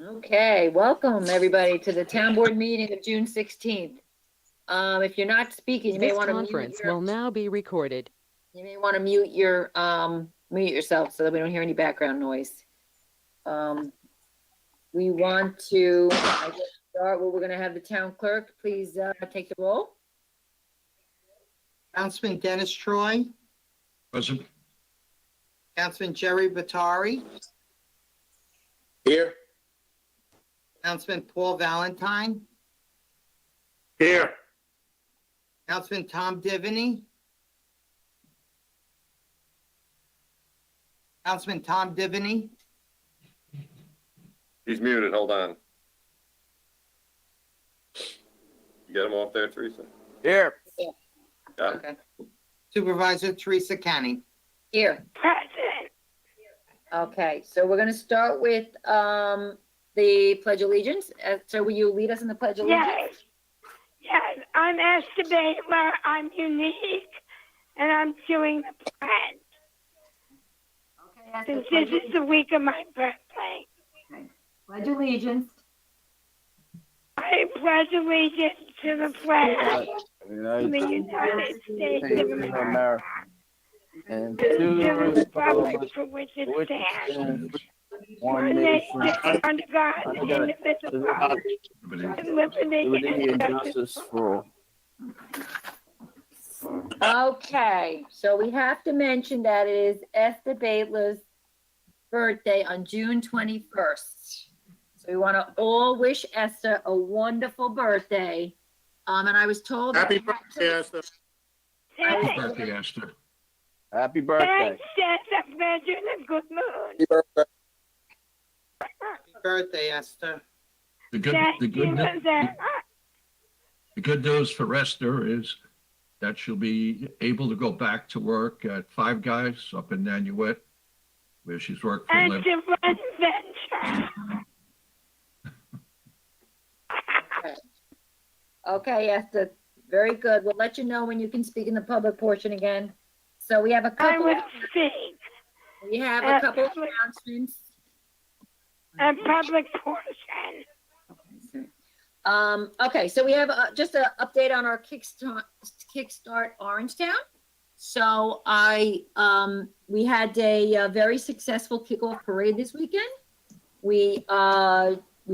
Okay, welcome everybody to the town board meeting of June 16th. If you're not speaking, you may This want to mute conference will now be recorded. you may want to mute yourself so that we don't hear any background noise. We want to start. Well, we're going to have the town clerk please take the roll. Councilman Dennis Troy, Present. Councilman Jerry Batari, Here. Councilman Paul Valentine, Here. Councilman Tom Divany, Councilman Tom Divany, He's muted, hold on. You get him off there, Teresa? Here. Got it. Okay. Supervisor Teresa Kenny. Here. Present. Okay, so we're going to start with the Pledge of Allegiance. So will you lead us in the Pledge of Allegiance? Yes, I'm Esther Baylor. I'm unique, and I'm doing the pledge. Okay, Since this is the week of my birthday, Pledge Allegiance. I pledge allegiance to the flag of the United States of America and and to the to republic for which it stands, one nation, under God, indivisible, with liberty and justice for all. Okay, so we have to mention that it is Esther Baylor's birthday on June 21st. So we want to all wish Esther a wonderful birthday. And I was told Happy birthday, Esther. Thanks. Happy birthday, Esther. Happy birthday. Thanks, Esther. Glad you're in a good mood. Happy birthday, Esther. The good, Thank the you good, for that. the good news for Esther is that she'll be able to go back to work at Five Guys up in Nanuet, where she's worked for a And living. to run venture. Okay, Esther, very good. We'll let you know when you can speak in the public portion again. So we have a I couple, will speak. we have a couple of announcements. A public portion. Okay, so we have just an update on our Kickstart Orangetown. So we had a very successful kickoff parade this weekend. We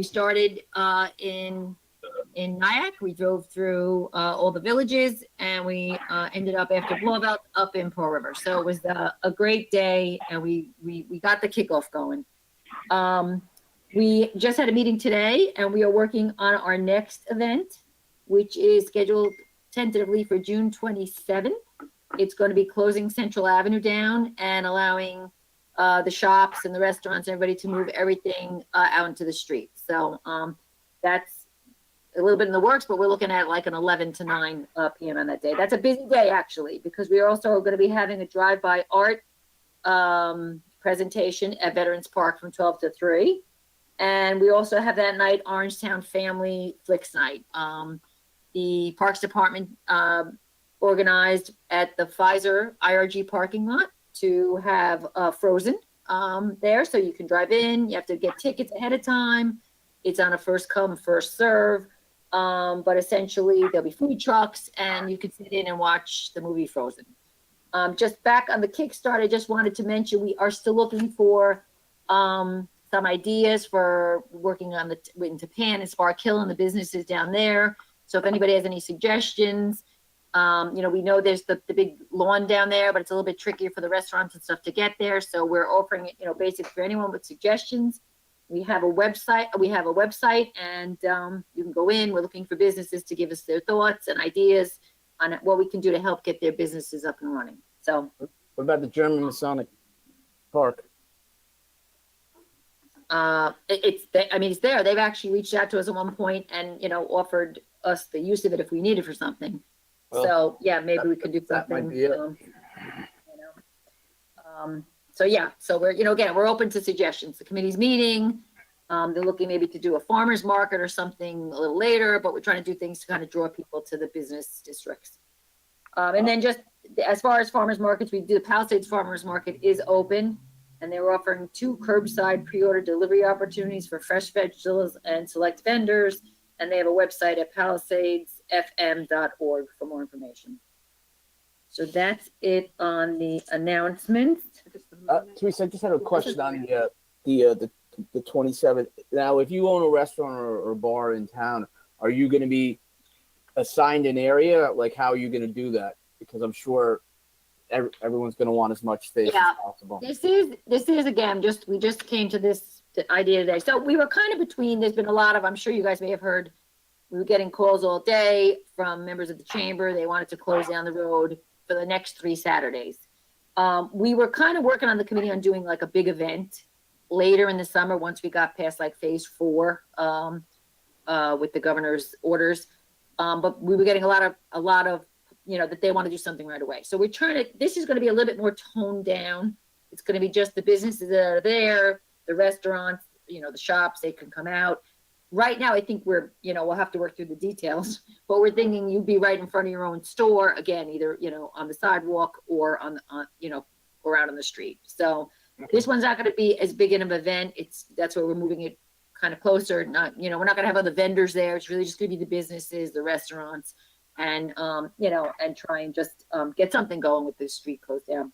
started in Nyack. We drove through all the villages, and we ended up after Blauvelt up in Pearl River. So it was a great day, and we got the kickoff going. We just had a meeting today, and we are working on our next event, which is scheduled tentatively for June 27th. It's going to be closing Central Avenue down and allowing the shops and the restaurants, everybody to move everything out into the street. So that's a little bit in the works, but we're looking at like an 11 to 9 p.m. on that day. That's a busy day, actually, because we are also going to be having a drive-by art presentation at Veterans Park from 12 to 3. And we also have that night Orangetown Family Flicks Night. The Parks Department organized at the Pfizer IRG parking lot to have Frozen there. So you can drive in, you have to get tickets ahead of time. It's on a first come, first serve. But essentially there'll be food trucks and you can sit in and watch the movie Frozen. Just back on the Kickstart, I just wanted to mention, we are still looking for some ideas for working on in Japan and Spark Hill and the businesses down there. So if anybody has any suggestions, we know there's the big lawn down there, but it's a little bit trickier for the restaurants and stuff to get there. So we're offering it, basically for anyone with suggestions. We have a website, and you can go in. We're looking for businesses to give us their thoughts and ideas on what we can do to help get their businesses up and running. So What about the German Masonic Park? it's there. They've actually reached out to us at one point and, offered us the use of it if we need it for something. Well, So yeah, maybe we could do that something. might be it. So we're, again, we're open to suggestions. The committee's meeting. They're looking maybe to do a farmer's market or something a little later, but we're trying to do things to kind of draw people to the business districts. And then just as far as farmers markets, we do the Palisades Farmers Market is open. And they're offering 2 curbside pre-order delivery opportunities for fresh vegetables and select vendors. And they have a website at palisadesfm.org for more information. So that's it on the announcements. Teresa, I just had a question on the 27th. Now, if you own a restaurant or bar in town, are you going to be assigned an area? Like, how are you going to do that? Because I'm sure everyone's going to want as much space Yeah. as possible. This is again, we just came to this idea today. So we were kind of between, there's been a lot of, I'm sure you guys may have heard, we were getting calls all day from members of the chamber. They wanted to close down the road for the next 3 Saturdays. We were kind of working on the committee on doing like a big event later in the summer, once we got past like phase 4 with the governor's orders. But we were getting a lot of, that they want to do something right away. So we're trying to, this is going to be a little bit more toned down. It's going to be just the businesses that are there, the restaurants, the shops, they can come out. Right now, I think we'll have to work through the details, but we're thinking you'd be right in front of your own store, again, either, on the sidewalk or or out on the street. So this one's not going to be as big an event. That's why we're moving it kind of closer. Not, we're not going to have other vendors there. It's really just going to be the businesses, the restaurants, and, and try and just get something going with this street closed down.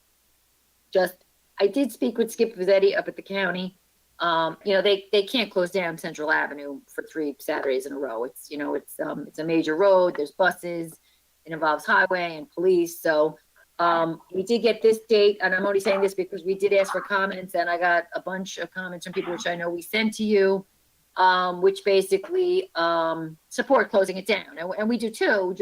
I did speak with Skip Vizzetti up at the county. They can't close down Central Avenue for 3 Saturdays in a row. It's a major road. There's buses. It involves highway and police. So we did get this date, and I'm only saying this because we did ask for comments, and I got a bunch of comments from people, which I know we sent to you, which basically support closing it down, and we do too.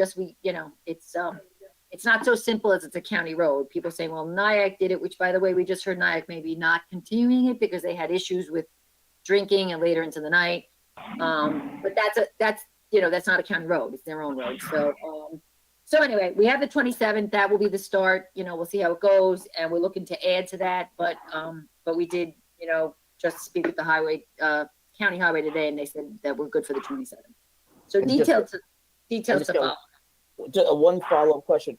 It's not so simple as it's a county road. People say, well, Nyack did it, which, by the way, we just heard Nyack maybe not continuing it because they had issues with drinking and later into the night. But that's not a county road. It's their own road. So anyway, we have the 27th. That will be the start. We'll see how it goes, and we're looking to add to that. But we did, just speak with the county highway today, and they said that we're good for the 27th. So And details just to follow. Just one follow-up question.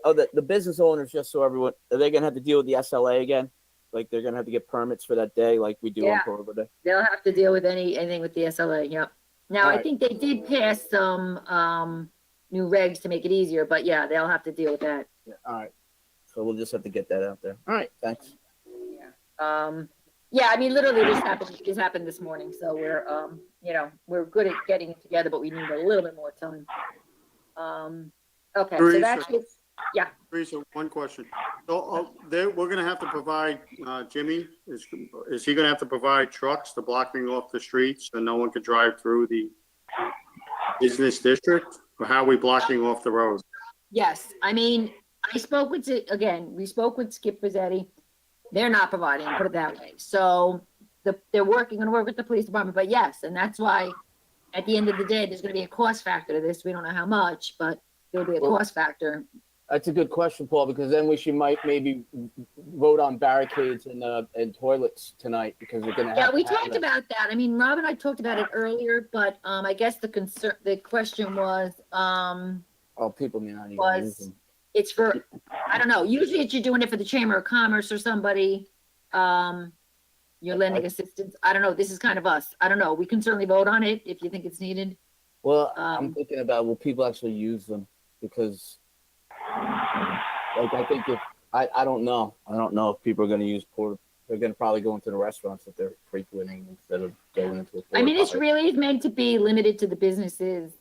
The business owners, just so everyone, are they going to have to deal with the SLA again? Like, they're going to have to get permits for that day like we do on Corridor Day? They'll have to deal with anything with the SLA. Yep. Now, All I right. think they did pass some new regs to make it easier, but yeah, they'll have to deal with that. Yeah, all right. So we'll just have to get that out there. All right, thanks. Yeah, I mean, literally this happened this morning. So we're good at getting it together, but we need a little bit more time. Okay, so Teresa. that's it. Teresa, one question. So we're gonna have to provide, Jimmy, is he gonna have to provide trucks to blocking off the streets so no one could drive through the business district? Or how are we blocking off the roads? Yes, I mean, we spoke with Skip Vizzetti. They're not providing, put it that way. So they're going to work with the police department, but yes, and that's why at the end of the day, there's going to be a cost factor to this. We don't know how much, but there'll be a cost factor. That's a good question, Paul, because then might maybe vote on barricades and toilets tonight because they're going to have. Yeah, we talked about that. I mean, Rob and I talked about it earlier, but I guess the question was, people may not even use them. it's for, I don't know. Usually you're doing it for the Chamber of Commerce or somebody. You're lending assistance. I don't know. This is kind of us. I don't know. We can certainly vote on it if you think it's needed. Well, I'm thinking about will people actually use them because, like, I think I don't know. I don't know if people are going to use they're going to probably go into the restaurants that they're frequenting instead of going into. I mean, it's really meant to be limited to the businesses.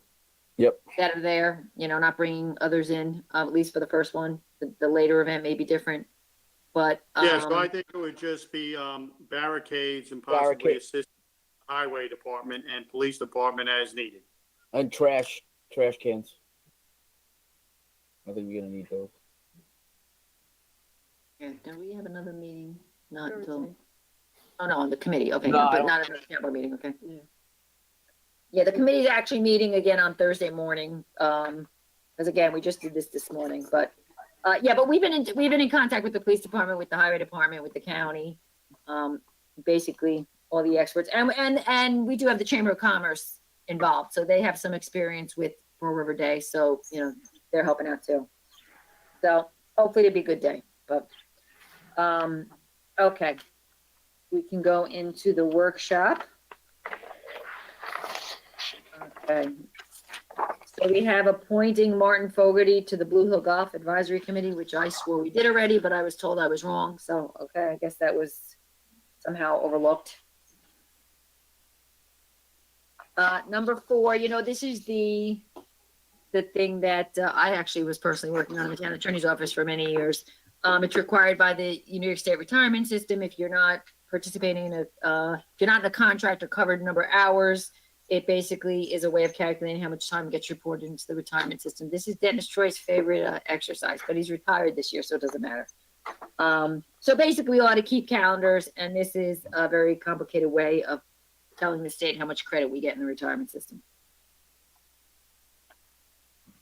Yep. That are there, not bringing others in, at least for the first one. The later event may be different, but. Yeah, so I think it would just be barricades and possibly assist the highway department and police department as needed. And trash cans. I think we're going to need those. Yeah, do we have another meeting? Not until, on the committee, okay, No, but not another chamber meeting, okay. Yeah, the committee's actually meeting again on Thursday morning, because again, we just did this morning, but, but we've been in contact with the police department, with the highway department, with the county, basically all the experts, and we do have the Chamber of Commerce involved, so they have some experience with Pearl River Day, so, they're helping out too. So hopefully it'll be a good day, but, Okay. We can go into the workshop. Okay. So we have appointing Martin Fogarty to the Blue Hill Golf Advisory Committee, which I swore we did already, but I was told I was wrong. So, okay, I guess that was somehow overlooked. Number 4, this is the thing that I actually was personally working on in the town attorney's office for many years. It's required by the New York State retirement system. If you're not participating in if you're not in a contract or covered number of hours, it basically is a way of calculating how much time gets reported into the retirement system. This is Dennis Troy's favorite exercise, but he's retired this year, so it doesn't matter. So basically, we ought to keep calendars, and this is a very complicated way of telling the state how much credit we get in the retirement system.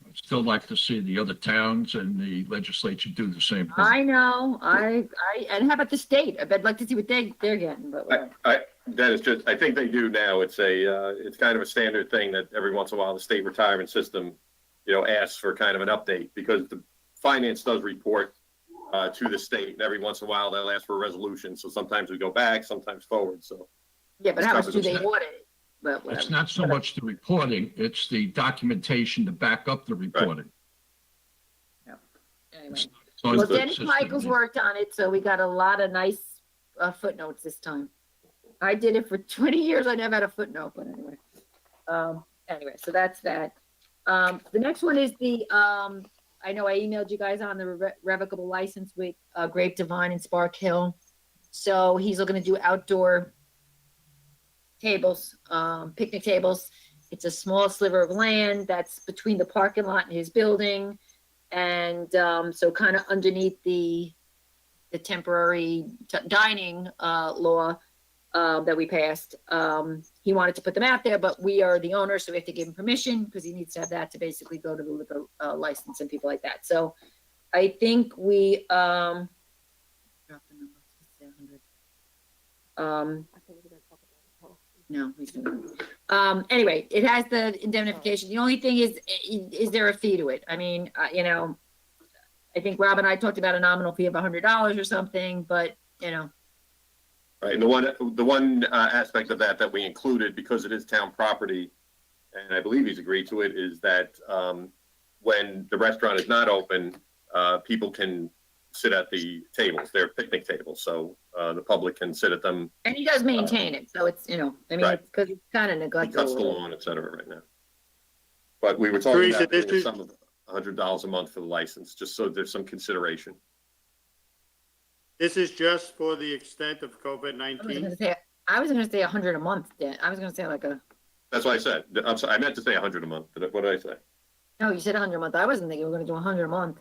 I'd still like to see the other towns and the legislature do the same thing. I know, and how about the state? I'd like to see what they're getting, but whatever. That is just, I think they do now. It's it's kind of a standard thing that every once in a while the state retirement system, asks for kind of an update, because the finance does report to the state, and every once in a while they'll ask for a resolution. So sometimes we go back, sometimes forward. So Yeah, but how much do It's they audit it? But It's whatever. not so much the reporting, it's the documentation to back up the reporting. Anyway. So Well, it's the Dennis system. Michaels worked on it, so we got a lot of nice footnotes this time. I did it for 20 years. I never had a footnote, but anyway. Anyway, so that's that. The next one is the, I know I emailed you guys on the revocable license with Grape Divine and Spark Hill. So he's looking to do outdoor tables, picnic tables. It's a small sliver of land that's between the parking lot and his building. And so kind of underneath the temporary dining law that we passed, he wanted to put them out there, but we are the owner, so we have to give him permission because he needs to have that to basically go to the liquor license and people like that. So I think we drop the number. No, he's gonna. Anyway, it has the indemnification. The only thing is there a fee to it? I mean, I think Rob and I talked about a nominal fee of $100 or something, but right, and the one aspect of that we included, because it is town property, and I believe he's agreed to it, is that when the restaurant is not open, people can sit at the tables. They're picnic tables, so the public can sit at them. and he does maintain it, so it's Right. it's because it's kind of He neglected. cuts the lawn, et cetera, right now. But we were talking Teresa, about this doing is- some of $100 a month for the license, just so there's some consideration. This is just for the extent of I was COVID-19. gonna say 100 a month. Dan. I was gonna say like That's what I said. I'm sorry, I meant to say 100 a month. What did I say? no, you said 100 a month. I wasn't thinking we were gonna do 100 a month.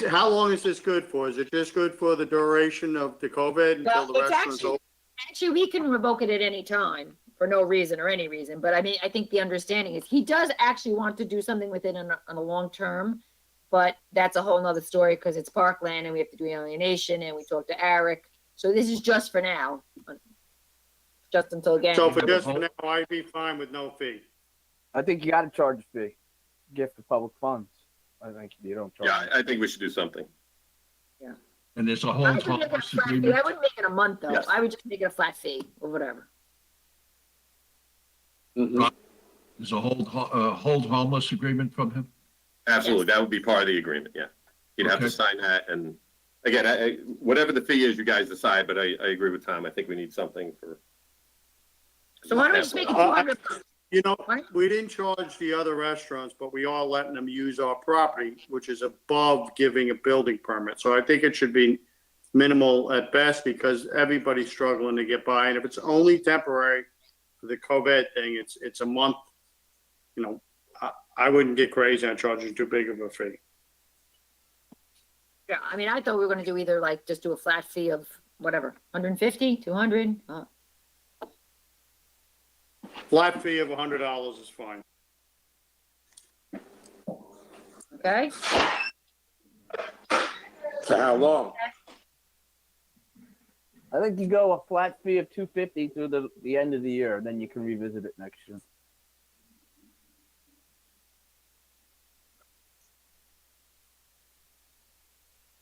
How long is this good for? Is it just good for the duration of the COVID until Well, the it's restaurant's open? Actually, we can revoke it at any time for no reason or any reason. But I mean, I think the understanding is he does actually want to do something with it on a long term. But that's a whole nother story because it's parkland and we have to do alienation and we talked to Eric. So this is just for now. Just until again. So for just for now, I'd be fine with no fee. I think you got to charge a fee. Gift of public funds. I think you don't charge. Yeah, I think we should do something. And there's a I whole would make it a harmless flat fee. agreement. I wouldn't make it a month though. Yes. I would just make it a flat fee or whatever. There's a hold harmless agreement from him. Absolutely, that would be part of the agreement, yeah. He'd have to Okay. sign that, and again, whatever the fee is, you guys decide, but I agree with Tom. I think we need something for. So why don't we just make it Uh, 200? You know, Right. we didn't charge the other restaurants, but we are letting them use our property, which is above giving a building permit. So I think it should be minimal at best because everybody's struggling to get by. And if it's only temporary for the COVID thing, it's a month. I wouldn't get crazy on charging too big of a fee. Yeah, I mean, I thought we were gonna do either like just do a flat fee of whatever, 150, 200. Flat fee of $100 is fine. Okay, For how long? I think you go a flat fee of $250 through the end of the year, then you can revisit it next year.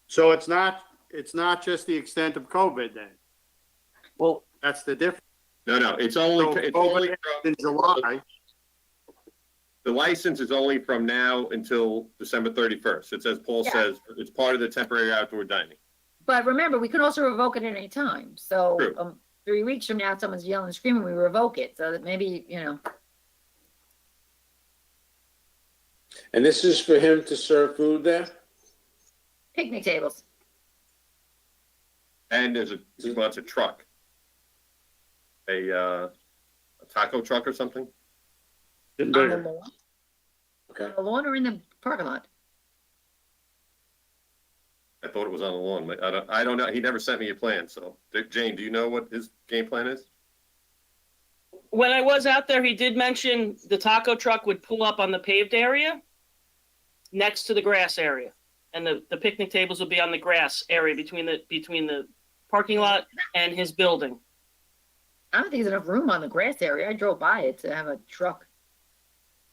So it's not it's not just the extent of COVID then. Well, That's the difference. No, it's So only, it's only COVID from, in July, the license is only from now until December 31st. It's as Paul Yeah. says, it's part of the temporary outdoor dining. But remember, we can also revoke it at any time. So, True. 3 weeks from now, someone's yelling and screaming, we revoke it. So that maybe, And this is for him to serve food there? picnic tables. And he wants a truck. A taco truck or something? getting On the bigger. lawn, Okay. on the lawn or in the parking lot? I thought it was on the lawn. I don't know. He never sent me a plan, so. Jane, do you know what his game plan is? When I was out there, he did mention the taco truck would pull up on the paved area next to the grass area. And the picnic tables would be on the grass area between the parking lot and his building. I don't think there's enough room on the grass area. I drove by it to have a truck.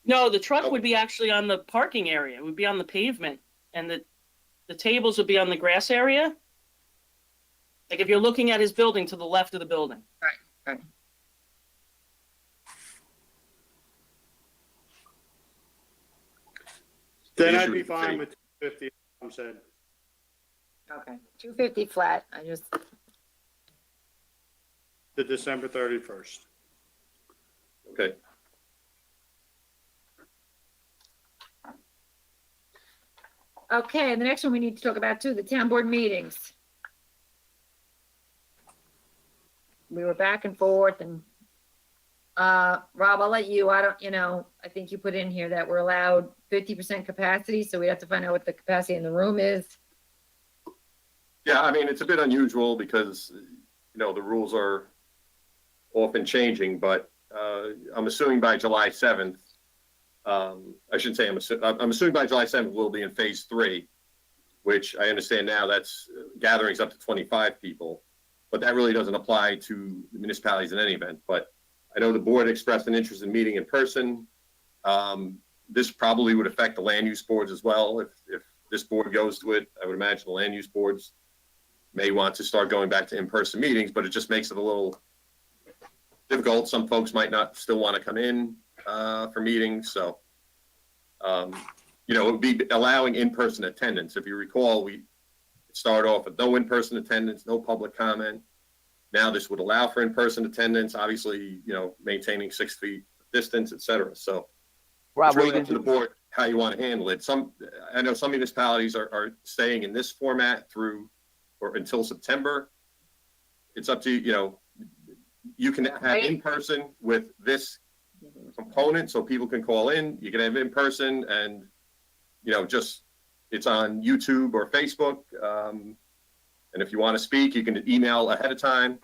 No, the truck would be actually on the parking area. It would be on the pavement. And the tables would be on the grass area. Like if you're looking at his building to the left of the building. Right. Then The I'd issue be with the fine city- with 250, Tom said. Okay. 250 flat. The December 31st. Okay. Okay, and the next one we need to talk about too, the town board meetings. We were back and forth and, Rob, I'll let you, I think you put in here that we're allowed 50% capacity, so we have to find out what the capacity in the room is. Yeah, I mean, it's a bit unusual because, the rules are often changing, but I'm assuming by July 7th, I shouldn't say I'm assuming by July 7th we'll be in phase 3, which I understand now that's gatherings up to 25 people, but that really doesn't apply to municipalities in any event. But I know the board expressed an interest in meeting in person. This probably would affect the land use boards as well. If this board goes to it, I would imagine the land use boards may want to start going back to in-person meetings, but it just makes it a little difficult. Some folks might not still want to come in for meetings. So, it would be allowing in-person attendance. If you recall, we started off with no in-person attendance, no public comment. Now this would allow for in-person attendance, obviously, maintaining 6 feet distance, et cetera. So Rob, it's what are you really up gonna to the do? board how you want to handle it. I know some municipalities are staying in this format through or until September. It's up to you can have in person with this component so people can call in. You can have in person and it's on YouTube or Facebook. And if you want to speak, you can email ahead of time.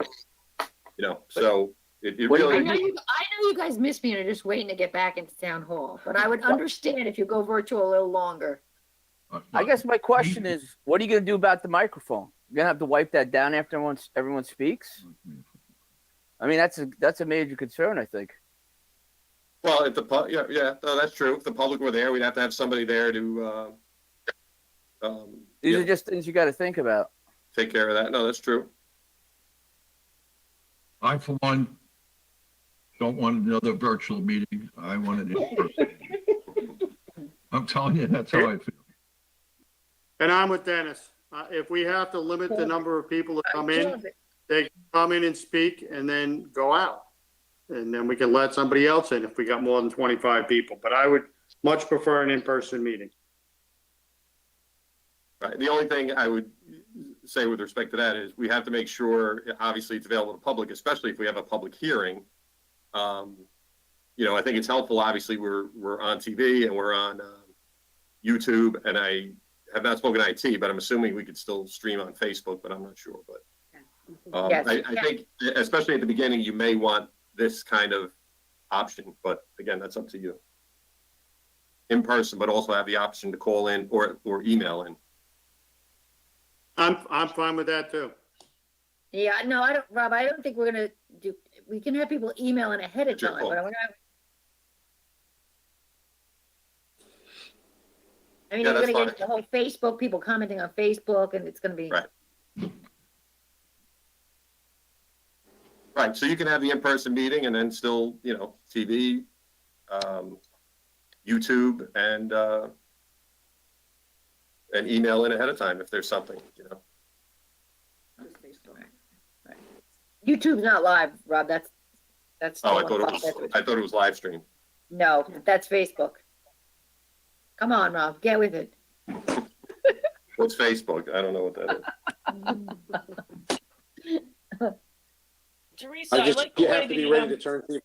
So it What do really. I know you guys miss me and are just waiting to get back into town hall, but I would understand if you go virtual a little longer. I guess my question is, what are you gonna do about the microphone? You're gonna have to wipe that down after everyone speaks? I mean, that's a major concern, I think. Well, if no, that's true. If the public were there, we'd have to have somebody there to These are just things you got to think about. take care of that. No, that's true. I, for one, don't want another virtual meeting. I want it in person. I'm telling you, that's how I feel. And I'm with Dennis. If we have to limit the number of people that come in, they can come in and speak and then go out. And then we can let somebody else in if we got more than 25 people. But I would much prefer an in-person meeting. Right. The only thing I would say with respect to that is we have to make sure, obviously, it's available to the public, especially if we have a public hearing. I think it's helpful. Obviously, we're on TV and we're on YouTube, and I have not spoken IT, but I'm assuming we could still stream on Facebook, but I'm not sure. But Yes, I think, especially at the beginning, you may want this kind of option, but again, that's up to you. In person, but also have the option to call in or email in. I'm fine with that too. Yeah, no, I don't, Rob, I don't think we're gonna do, we can have people email in ahead of It's your time, call. but I mean, Yeah, you're that's gonna get fine. the whole Facebook, people commenting on Facebook, and it's gonna be. Right. Right, so you can have the in-person meeting and then still, TV, YouTube, and email in ahead of time if there's something. Right. YouTube's not live, Rob. That's. Oh, I still thought on it was, Fox. I thought it was live stream. No, that's Facebook. Come on, Rob, get with it. What's Facebook? I don't know what that is. Teresa, I I just, like the you way have to be the, ready to turn people.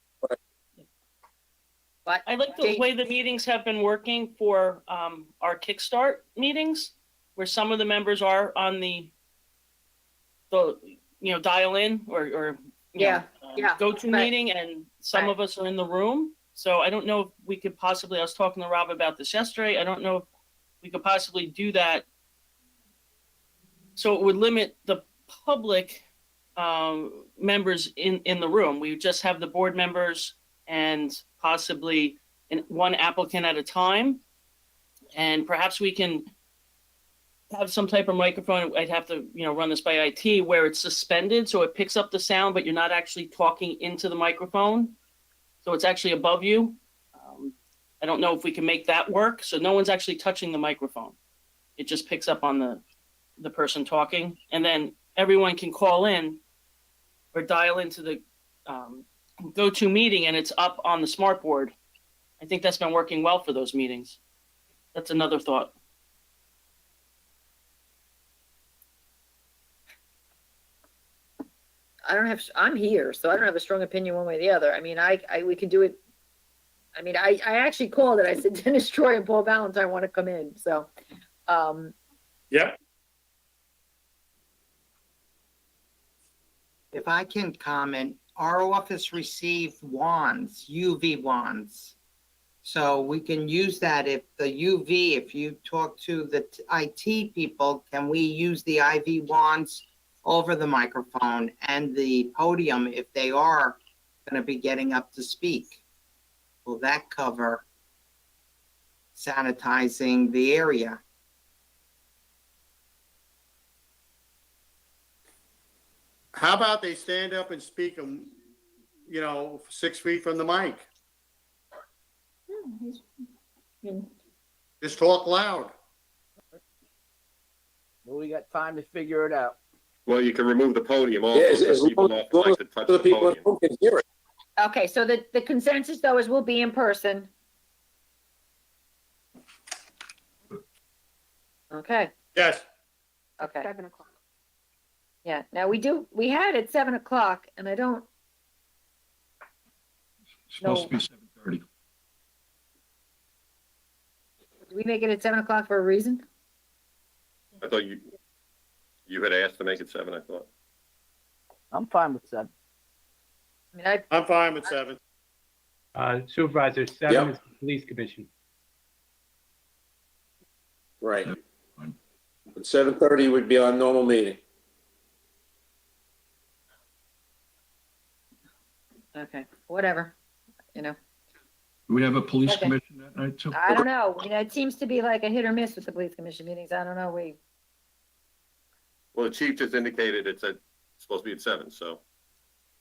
But I like the way the meetings have been working for our Kickstart meetings, where some of the members are on the dial in or Yeah, yeah, go to right. meeting, and some Right. of us are in the room. So I don't know if we could possibly. I was talking to Rob about this yesterday. I don't know if we could possibly do that. So it would limit the public members in the room. We would just have the board members and possibly one applicant at a time. And perhaps we can have some type of microphone. I'd have to, run this by IT, where it's suspended, so it picks up the sound, but you're not actually talking into the microphone. So it's actually above you. I don't know if we can make that work. So no one's actually touching the microphone. It just picks up on the person talking, and then everyone can call in or dial into the go-to meeting, and it's up on the smart board. I think that's been working well for those meetings. That's another thought. I'm here, so I don't have a strong opinion one way or the other. I mean, we can do it. I mean, I actually called it. I said, Dennis Troy and Paul Valentine want to come in. So, Yep. If I can comment, our office received wands, UV wands. So we can use that if you talk to the IT people, can we use the IV wands over the microphone and the podium if they are going to be getting up to speak? Will that cover sanitizing the area? How about they stand up and speak them, 6 feet from the mic? Just talk loud. Well, we got time to figure it out. Well, you can remove the podium also, Yeah, as so people long don't as like to touch the the people at podium. home can hear it. okay, so the consensus though is we'll be in person. Okay, Yes. okay. 7 o'clock. Yeah, now we had it 7 o'clock, and I don't, It's supposed to be 7:30. did we make it at 7 o'clock for a reason? I thought you had asked to make it 7, I thought. I'm fine with 7. I mean, I'm fine with 7. Supervisor, 7 Yep. is the police commission. Right. Fine. But 7:30 would be our normal meeting. okay, whatever, Do we have a police Okay. commission that night too? I don't know. It seems to be like a hit or miss with the police commission meetings. I don't know. Well, the chief just indicated it's supposed to be at 7, so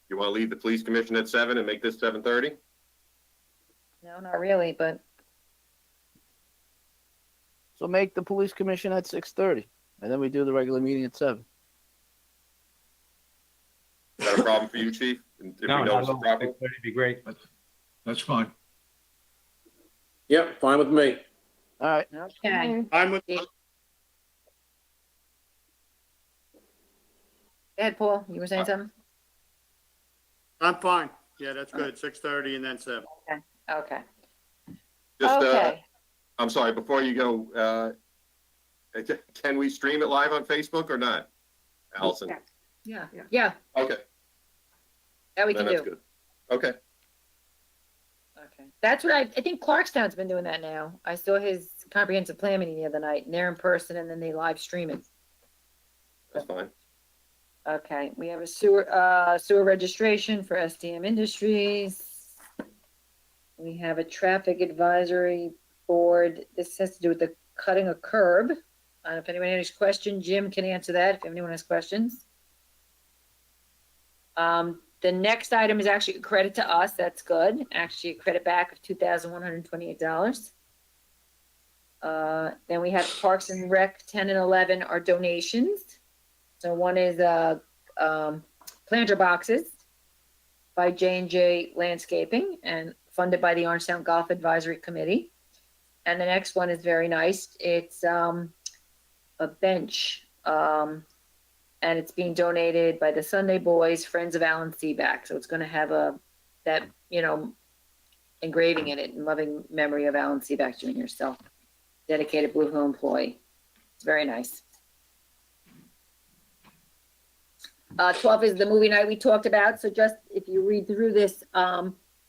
you want to leave the police commission at 7 and make this 7:30? No, not really, but So make the police commission at 6:30, and then we do the regular meeting at 7. Is that a problem for you, chief? If we No, know not it's at a all. problem? 6:30 would be great. That's fine. Yep, fine with me. All right. okay. I'm with, Go ahead, Paul. You were saying something? I'm fine. Yeah, that's good. 6:30 and then 7. Okay. Just, Okay. I'm sorry, before you go, can we stream it live on Facebook or not? Allison? Yeah. Yeah. Okay, That we then can that's do. good. Okay. Okay. That's what I think Clarkstown's been doing that now. I saw his comprehensive plan meeting the other night, and they're in person, and then they live stream it. That's fine. Okay. We have a sewer registration for SDM Industries. We have a traffic advisory board. This has to do with the cutting a curb. I don't know if anyone has any questions. Jim can answer that if anyone has questions. The next item is actually a credit to us. That's good. Actually, a credit back of $2,128. Then we have Parks and Rec 10 and 11 are donations. So one is planter boxes by J&J Landscaping and funded by the Orangetown Golf Advisory Committee. And the next one is very nice. It's a bench, and it's being donated by the Sunday Boys, Friends of Alan Seaback. So it's going to have that engraving in it in loving memory of Alan Seaback Jr. So dedicated Blue Hill employee. It's very nice. 12 is the movie night we talked about. So just if you read through this,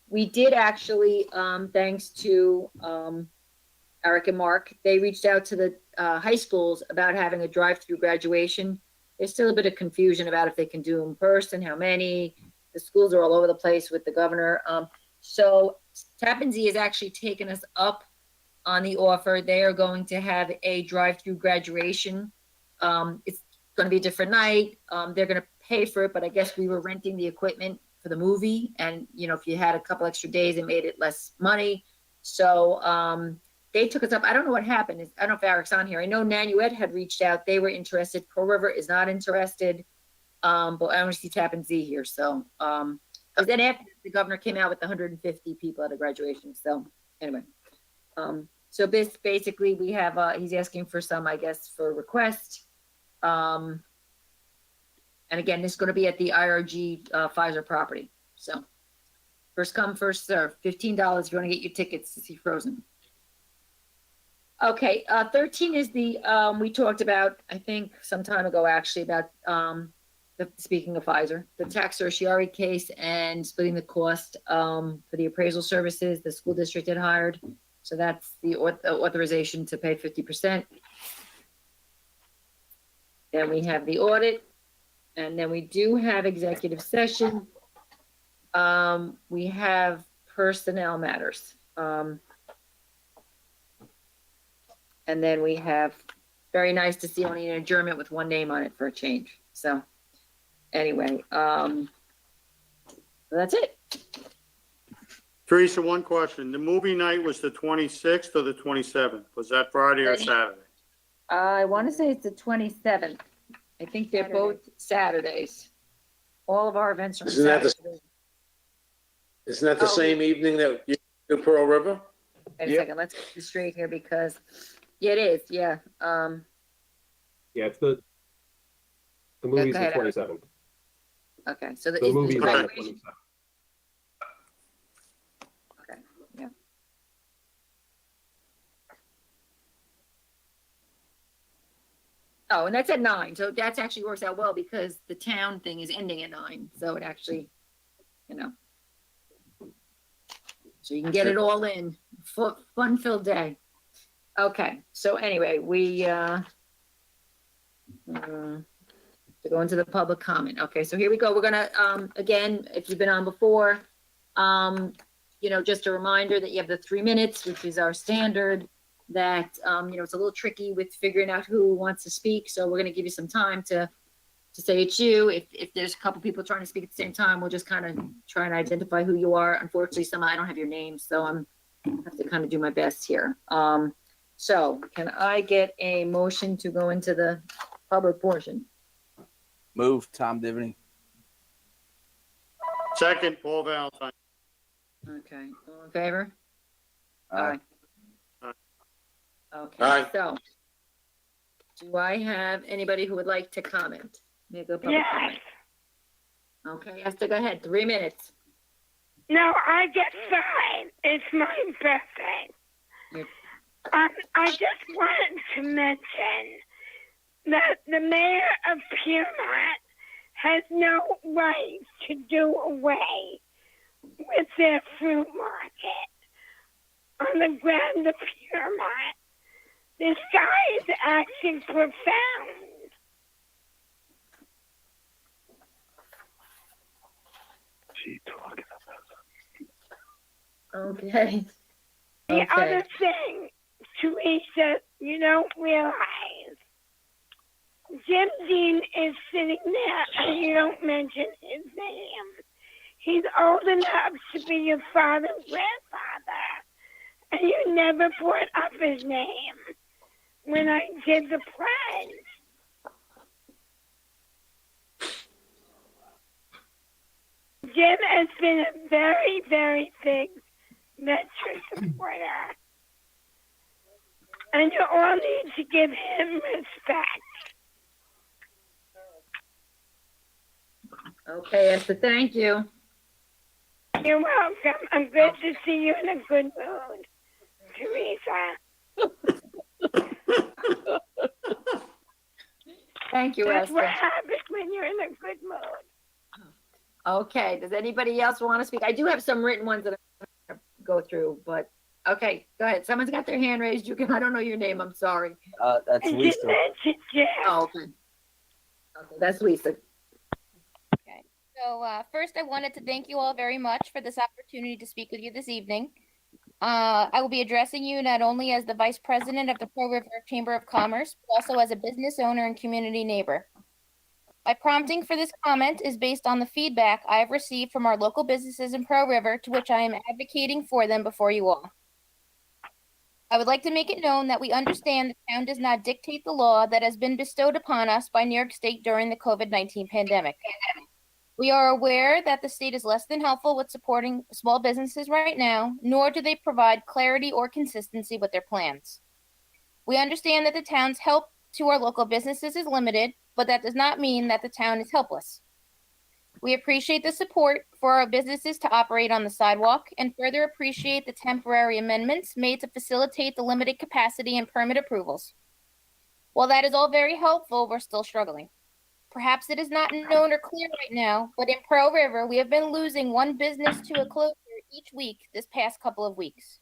we did actually, thanks to Eric and Mark, they reached out to the high schools about having a drive-through graduation. There's still a bit of confusion about if they can do in person, how many. The schools are all over the place with the governor. So Tappan Zee has actually taken us up on the offer. They are going to have a drive-through graduation. It's going to be a different night. They're going to pay for it, but I guess we were renting the equipment for the movie. And, if you had a couple extra days, it made it less money. So they took us up. I don't know what happened. I don't know if Eric's on here. I know Nanuet had reached out. They were interested. Pearl River is not interested. But I want to see Tappan Zee here. So then after the governor came out with 150 people at a graduation. So anyway, so basically we have, he's asking for some, I guess, for request. And again, this is going to be at the IRG Pfizer property. So first come, first serve. $15 if you want to get your tickets to see Frozen. Okay, 13 is the, we talked about, I think some time ago actually, about speaking of Pfizer, the tax certiorari case and splitting the cost for the appraisal services the school district had hired. So that's the authorization to pay 50%. Then we have the audit, and then we do have executive session. We have personnel matters. And then we have, very nice to see only an adjournment with one name on it for a change. So anyway, that's it. Teresa, one question. The movie night was the 26th or the 27th? Was that Friday or Saturday? I want to say it's the 27th. I think they're both Saturdays. All of our events are on Saturdays. Isn't that the same evening that you do Pearl River? Wait a second, let's get this straight here because, yeah, it is, yeah. Yeah, it's the movie's go the ahead, 27th. Okay, so The is movie's the on the graduation? 27th. Okay, yeah. Oh, and that's at 9, so that actually works out well because the town thing is ending at 9, so it actually, so you can get it all in, fun-filled day. Okay, so anyway, we, to go into the public comment. Okay, so here we go. We're gonna, again, if you've been on before, just a reminder that you have the 3 minutes, which is our standard, that, it's a little tricky with figuring out who wants to speak. So we're gonna give you some time to say it's you. If there's a couple people trying to speak at the same time, we'll just kind of try and identify who you are. Unfortunately, I don't have your name, so I have to kind of do my best here. So can I get a motion to go into the public portion? Move, Tom Divney. Second, Paul Valentine. Okay, all in favor? Aye. Okay, Aye. so do I have anybody who would like to comment? Make a public Yes. comment. Okay, Esther, go ahead, 3 minutes. No, I get 5. It's my birthday. Yep. I just wanted to mention that the mayor of Piermont has no right to do away with their fruit market on the ground of Piermont. This guy is acting profound. Okay. The Okay. other thing, Teresa, you don't realize Jim Dean is sitting there and you don't mention his name. He's old enough to be your father's grandfather. And you never brought up his name when I did the plan. Jim has been a very, very big veteran supporter. And you all need to give him respect. Okay, Esther, thank you. You're welcome. I'm good to see you in a good mood, Teresa. Thank you, That's what Esther. happens when you're in a good mood. Okay, does anybody else want to speak? I do have some written ones that I'm going to go through, but, okay, go ahead. Someone's got their hand raised. You can, I don't know your name, I'm sorry. That's And Lisa. Oh, okay. Okay, that's Lisa. So first, I wanted to thank you all very much for this opportunity to speak with you this evening. I will be addressing you not only as the Vice President of the Pearl River Chamber of Commerce, but also as a business owner and community neighbor. My prompting for this comment is based on the feedback I have received from our local businesses in Pearl River, to which I am advocating for them before you all. I would like to make it known that we understand the town does not dictate the law that has been bestowed upon us by New York State during the COVID-19 pandemic. We are aware that the state is less than helpful with supporting small businesses right now, nor do they provide clarity or consistency with their plans. We understand that the town's help to our local businesses is limited, but that does not mean that the town is helpless. We appreciate the support for our businesses to operate on the sidewalk, and further appreciate the temporary amendments made to facilitate the limited capacity and permit approvals. While that is all very helpful, we're still struggling. Perhaps it is not known or clear right now, but in Pearl River, we have been losing one business to a closure each week this past couple of weeks.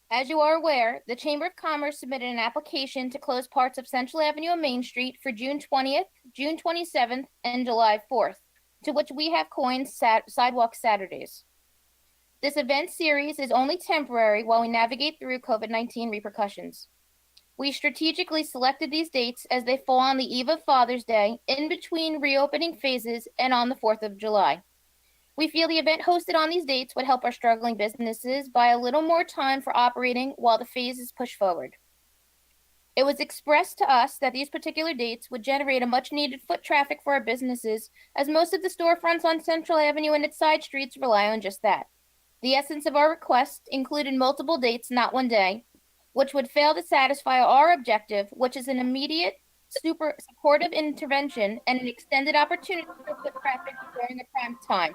As you are aware, the Chamber of Commerce submitted an application to close parts of Central Avenue and Main Street for June 20th, June 27th, and July 4th, to which we have coined Sidewalk Saturdays. This event series is only temporary while we navigate through COVID-19 repercussions. We strategically selected these dates as they fall on the eve of Father's Day, in between reopening phases, and on the 4th of July. We feel the event hosted on these dates would help our struggling businesses buy a little more time for operating while the phases push forward. It was expressed to us that these particular dates would generate a much-needed foot traffic for our businesses, as most of the storefronts on Central Avenue and its side streets rely on just that. The essence of our request included multiple dates, not one day, which would fail to satisfy our objective, which is an immediate, supportive intervention and an extended opportunity for foot traffic during a prime time.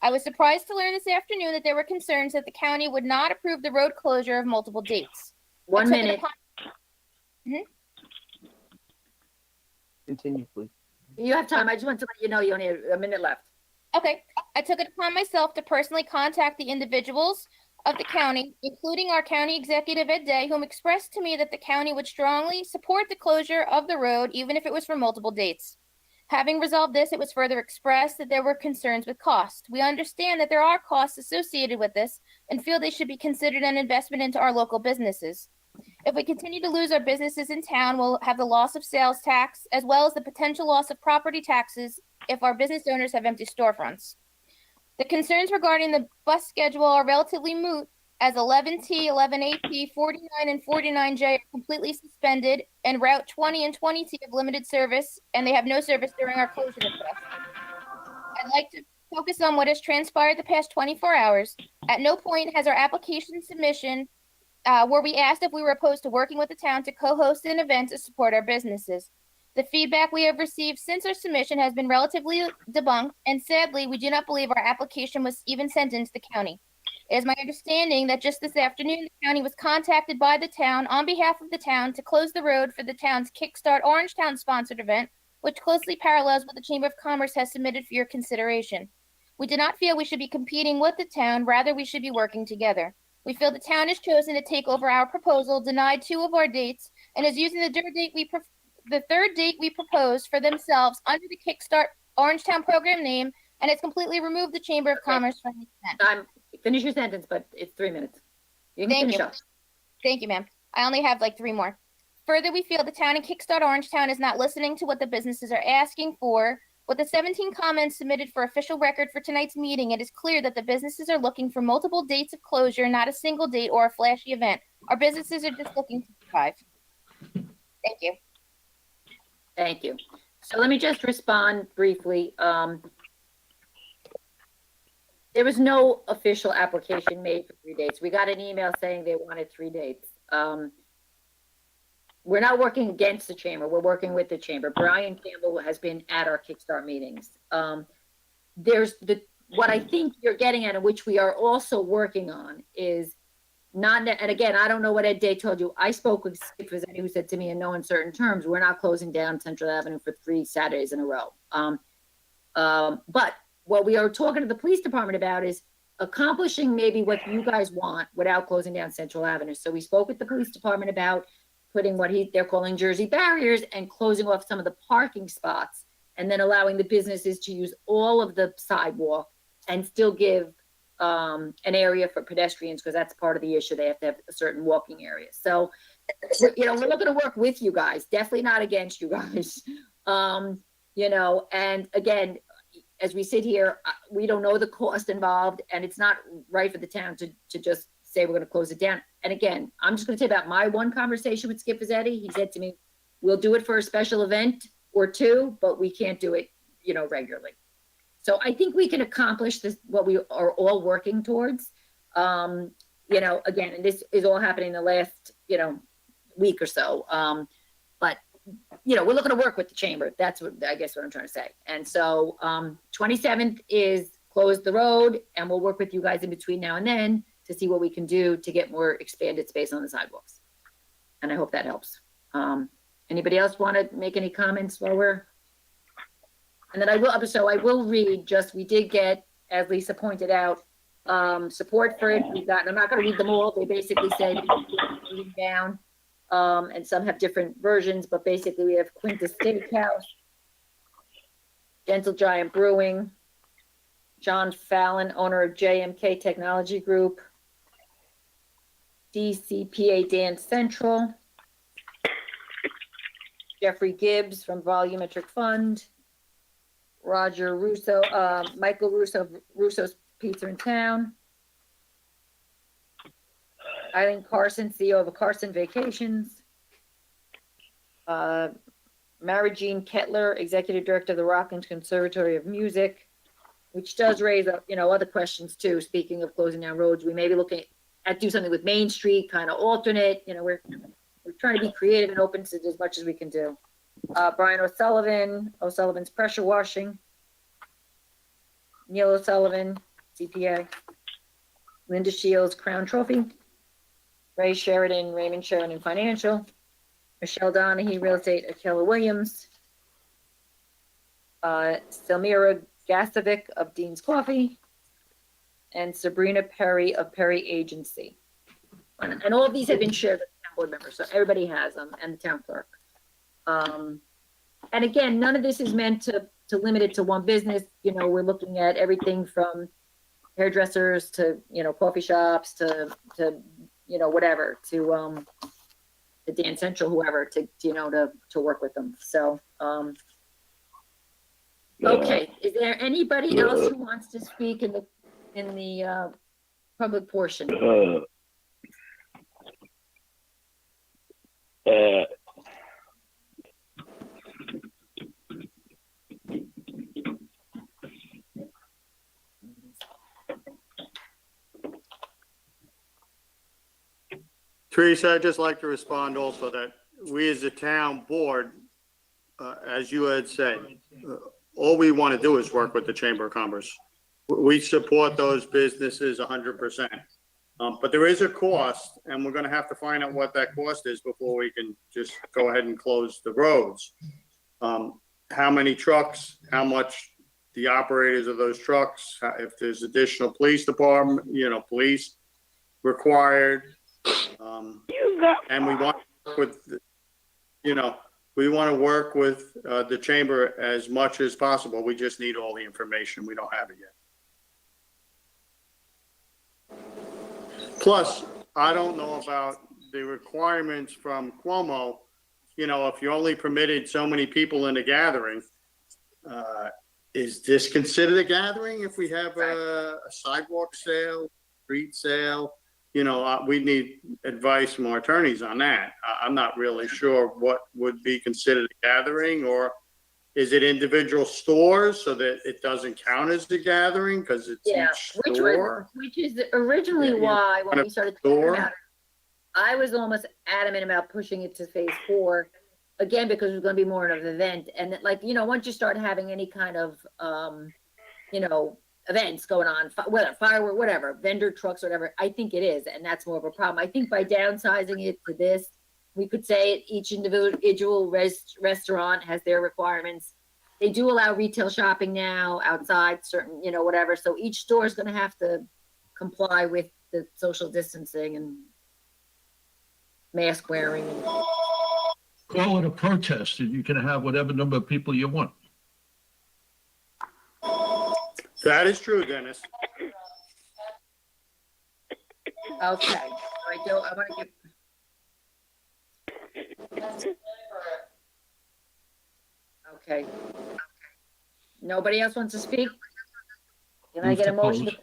I was surprised to learn this afternoon that there were concerns that the county would not approve the road closure of multiple dates. 1 minute. Continue, please. You have time. I just want to let you know you only have a minute left. Okay. I took it upon myself to personally contact the individuals of the county, including our county executive Ed Day, whom expressed to me that the county would strongly support the closure of the road, even if it was for multiple dates. Having resolved this, it was further expressed that there were concerns with cost. We understand that there are costs associated with this and feel they should be considered an investment into our local businesses. If we continue to lose our businesses in town, we'll have the loss of sales tax, as well as the potential loss of property taxes if our business owners have empty storefronts. The concerns regarding the bus schedule are relatively moot, as 11T, 11AP, 49, and 49J are completely suspended, and Route 20 and 20T have limited service, and they have no service during our closure request. I'd like to focus on what has transpired the past 24 hours. At no point has our application submission were we asked if we were opposed to working with the town to co-host an event to support our businesses. The feedback we have received since our submission has been relatively debunked, and sadly, we do not believe our application was even sent into the county. It is my understanding that just this afternoon, the county was contacted by the town on behalf of the town to close the road for the town's Kickstart Orangetown sponsored event, which closely parallels what the Chamber of Commerce has submitted for your consideration. We do not feel we should be competing with the town, rather we should be working together. We feel the town has chosen to take over our proposal, denied 2 of our dates, and is using the third date we proposed for themselves under the Kickstart Orangetown program name, and has completely removed the Chamber of Commerce from the event. Finish your sentence, but it's 3 minutes. You can Thank finish you. up. Thank you, ma'am. I only have like 3 more. Further, we feel the town and Kickstart Orangetown is not listening to what the businesses are asking for, With the 17 comments submitted for official record for tonight's meeting, it is clear that the businesses are looking for multiple dates of closure, not a single date or a flashy event. Our businesses are just looking to survive. Thank you. Thank you. So let me just respond briefly. There was no official application made for 3 dates. We got an email saying they wanted 3 dates. We're not working against the chamber. We're working with the chamber. Brian Campbell has been at our Kickstart meetings. There's what I think you're getting at, and which we are also working on, is not, and again, I don't know what Ed Day told you. I spoke with Skip Fazzetti, who said to me in no uncertain terms, we're not closing down Central Avenue for 3 Saturdays in a row. But what we are talking to the police department about is accomplishing maybe what you guys want without closing down Central Avenue. So we spoke with the police department about putting what they're calling Jersey barriers and closing off some of the parking spots, and then allowing the businesses to use all of the sidewalk and still give an area for pedestrians, because that's part of the issue. They have to have a certain walking area. So, we're looking to work with you guys, definitely not against you guys. And again, as we sit here, we don't know the cost involved, and it's not right for the town to just say we're going to close it down. And again, I'm just going to say about my one conversation with Skip Fazzetti. He said to me, we'll do it for a special event or 2, but we can't do it, regularly. So I think we can accomplish this, what we are all working towards. Again, and this is all happening in the last, week or so. But we're looking to work with the chamber. That's what I'm trying to say. And so 27th is close the road, and we'll work with you guys in between now and then to see what we can do to get more expanded space on the sidewalks. And I hope that helps. Anybody else want to make any comments while we're, and then I will read, we did get, as Lisa pointed out, support for it. I'm not going to read them all. They basically said down, and some have different versions, but basically we have Quintus Steakhouse, Gentle Giant Brewing, John Fallon, owner of JMK Technology Group, DCPA Dance Central, Jeffrey Gibbs from Volumetric Fund, Roger Russo, Michael Russo, Russo's Pizza in Town, Eileen Carson, CEO of Carson Vacations, Mary Jean Kettler, Executive Director of the Rockland Conservatory of Music, which does raise up, other questions too. Speaking of closing down roads, we may be looking at do something with Main Street, kind of alternate. We're trying to be creative and open to as much as we can do. Brian O'Sullivan, O'Sullivan's Pressure Washing, Neil O'Sullivan, CPA, Linda Shields, Crown Trophy, Ray Sheridan, Raymond Sheridan Financial, Michelle Donahue, Real Estate at Keller Williams, Selmira Gasovic of Dean's Coffee, and Sabrina Perry of Perry Agency. And all of these have been shared with the town board members, so everybody has them, and the town clerk. And again, none of this is meant to limit it to one business. We're looking at everything from hairdressers to, coffee shops to whatever, to Dance Central, whoever, to work with them. So, okay. Is there anybody else who wants to speak in the public portion? Teresa, I'd just like to respond also that we as a town board, as you had said, all we want to do is work with the Chamber of Commerce. We support those businesses 100%. But there is a cost, and we're going to have to find out what that cost is before we can just go ahead and close the roads. How many trucks, how much the operators of those trucks, if there's additional police department, police required. And we want to work with, we want to work with the chamber as much as possible. We just need all the information. We don't have it yet. Plus, I don't know about the requirements from Cuomo. If you only permitted so many people in a gathering, is this considered a gathering if we have a sidewalk sale, street sale? You know, we need advice from our attorneys on that. I'm not really sure what would be considered a gathering, or is it individual stores so that it doesn't count as a gathering because it's each store? Which is originally Yeah, you why when want we started store? talking about it, I was almost adamant about pushing it to phase 4, again, because it was going to be more of an event. And like, you know, once you start having any kind of, you know, events going on, whether firework, whatever, vendor trucks, whatever, I think it is. And that's more of a problem. I think by downsizing it to this, we could say each individual restaurant has their requirements. They do allow retail shopping now outside certain, you know, whatever. So each store is going to have to comply with the social distancing and mask wearing. Call it a protest and you can have whatever number of people you want. That is true, Dennis. Okay, I want to give. Okay. Nobody else wants to speak? Can I Move get a to motion? close.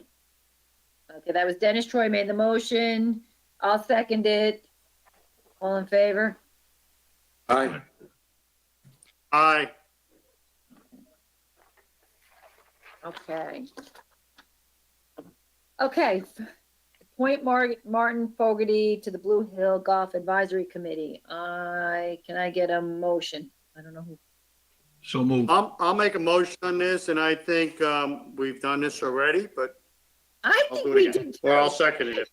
Okay, that was Dennis Troy made the motion. I'll second it. All in favor? Aye. Aye. Okay. Okay. Appoint Martin Fogarty to the Blue Hill Golf Advisory Committee. Can I get a motion? I don't know who. So move. I'll make a motion on this, and I think we've done this already, but I I'll think do it we again. did. Or I'll second it.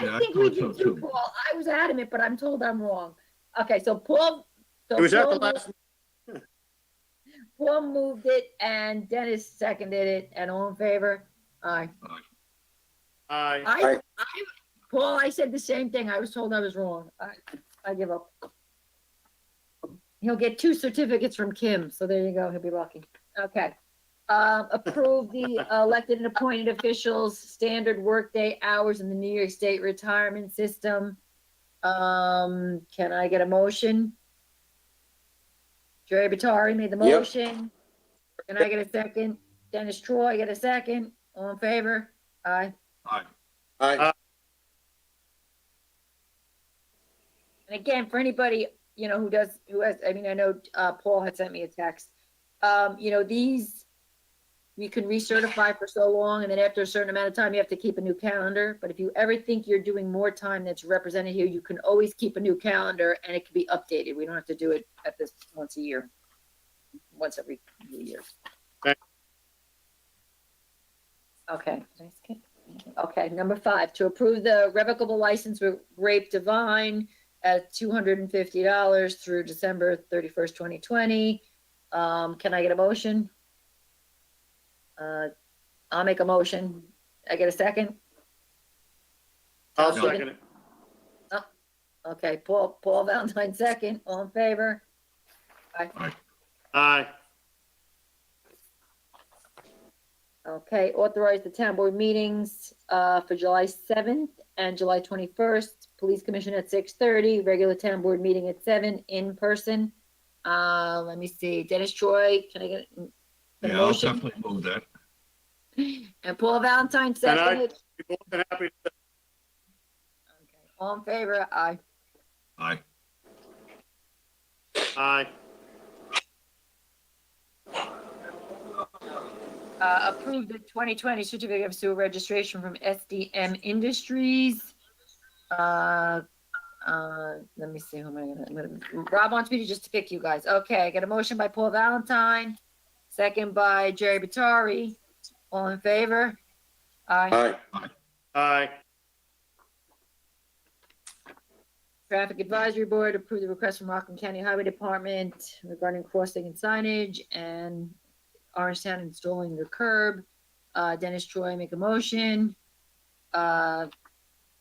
Yeah, I think we thought so did too, too. Paul. I was adamant, but I'm told I'm wrong. Okay, so Paul. It was at the last, Paul moved it and Dennis seconded it, and all in favor? Aye. aye. Paul, I said the same thing. I was told I was wrong. I give up. He'll get 2 certificates from Kim, so there you go. He'll be lucky. Okay. Approve the elected and appointed officials' standard workday hours in the New York State retirement system. Can I get a motion? Jerry Batari made the Yep. motion. Can I get a second? Dennis Troy, get a second? All in favor? Aye. Aye. Aye. And again, for anybody, you know, who has, I mean, I know, Paul had sent me a text. You know, these, we can recertify for so long, and then after a certain amount of time, you have to keep a new calendar. But if you ever think you're doing more time that's represented here, you can always keep a new calendar and it can be updated. We don't have to do it at this once a year, once every few years. Okay. Did I skip? Okay, number 5, to approve the revocable license with Grape Divine at $250 through December 31st, 2020. Can I get a motion? I'll make a motion. I get a second? I'll second it. Okay, Paul Valentine second. All in favor? Aye. Aye. Okay, authorize the town board meetings for July 7th and July 21st. Police commission at 6:30, regular town board meeting at 7 in person. Let me see, Dennis Troy, can I get a Yeah, I'll motion? definitely move that. And Paul Valentine And seconded. I'd be more than happy to. Okay, all in favor? Aye. Aye. Aye. Approve the 2020 certificate of sewer registration from SDM Industries. Let me see, who am I gonna, Rob wants me to just pick you guys. Okay, I got a motion by Paul Valentine, second by Jerry Batari. All in favor? Aye. Aye. Aye. Traffic Advisory Board, approve the request from Rockland County Highway Department regarding crossing and signage and Orangetown installing the curb. Dennis Troy make a motion. Tom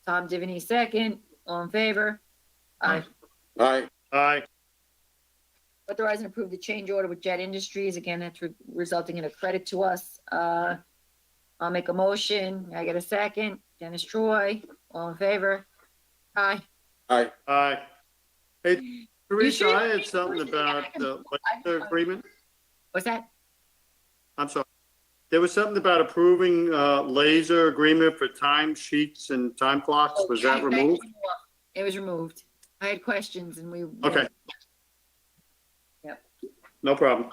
Divany second. All in favor? Aye. Aye. Aye. Authorize and approve the change order with Jet Industries. Again, that's resulting in a credit to us. I'll make a motion. I get a second. Dennis Troy. All in favor? Aye. Aye. Aye. Hey, Teresa, sure I you had something about the legislative agreement. What's that? I'm sorry. There was something about approving laser agreement for time sheets and time clocks. Was that removed? It was removed. I had questions and we. Okay. Yep. No problem.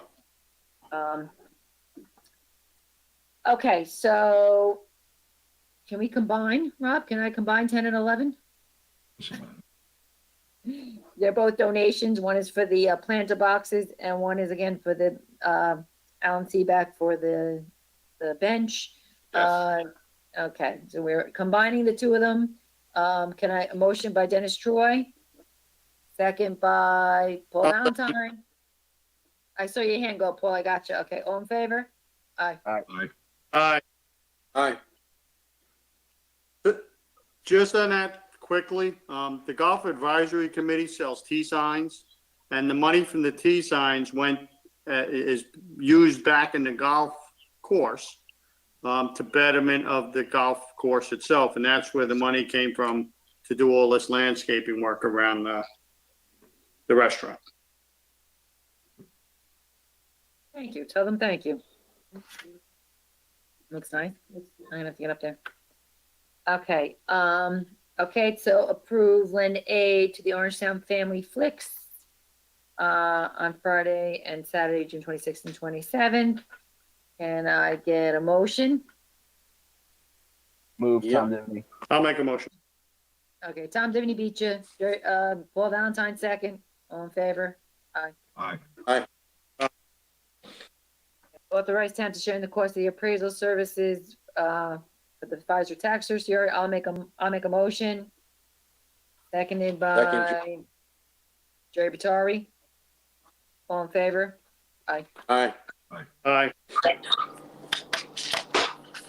Okay, so can we combine, Rob? Can I combine 10 and 11? They're both donations. One is for the planter boxes and one is again for the Alan Seaback for the bench. Yes. Okay, so we're combining the two of them. Can I, a motion by Dennis Troy? Second by Paul Valentine. I saw your hand go up, Paul. I got you. Okay, all in favor? Aye. Aye. Aye. Just on that quickly, the Golf Advisory Committee sells T signs, and the money from the T signs is used back in the golf course to betterment of the golf course itself, and that's where the money came from to do all this landscaping work around the restaurant. Thank you. Tell them thank you. Looks nice. I'm gonna have to get up there. Okay, okay, so approve lend aid to the Orangetown Family Flicks on Friday and Saturday, June 26th and 27th. Can I get a motion? Move, Yep. Tom Divney. I'll make a motion. Okay, Tom Divney beat you. Paul Valentine second. All in favor? Aye. Authorize town to share in the cost of the appraisal services for the advisor tax certiorari. I'll make a motion. Seconded by Jerry Batari. All in favor? Aye. Aye.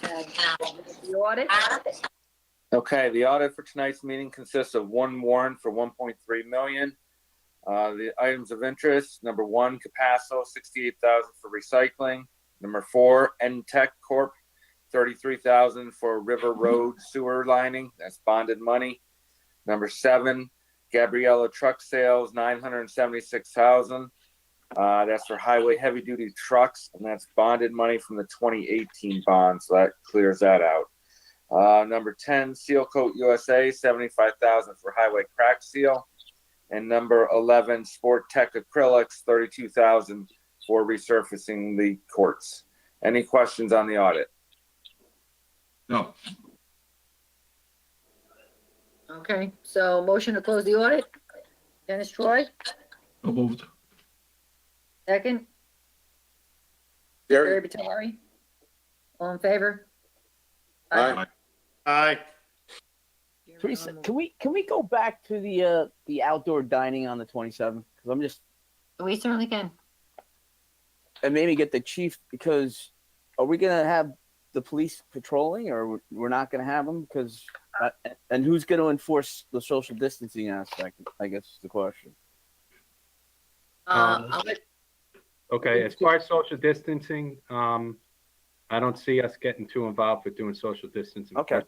And the audit? Okay, the audit for tonight's meeting consists of one warrant for 1.3 million. The items of interest, number 1, Capasso, 68,000 for recycling. Number 4, Entech Corp, 33,000 for River Road sewer lining. That's bonded money. Number 7, Gabriella Truck Sales, 976,000. That's for highway heavy duty trucks, and that's bonded money from the 2018 bond, so that clears that out. Number 10, Seal Coat USA, 75,000 for highway crack seal. And number 11, Sport Tech Acrylics, 32,000 for resurfacing the courts. Any questions on the audit? No. Okay, so motion to close the audit. Dennis Troy, So moved. second. Jerry? Jerry Batari. All in favor? Aye. Aye. Teresa, can we go back to the outdoor dining on the 27th? Because I'm just, We certainly can. and maybe get the chief, because are we gonna have the police patrolling, or we're not gonna have them? Because and who's gonna enforce the social distancing aspect? I guess is the question. I'll let- Okay, as far as social distancing, I don't see us getting too involved with doing social distancing. Okay.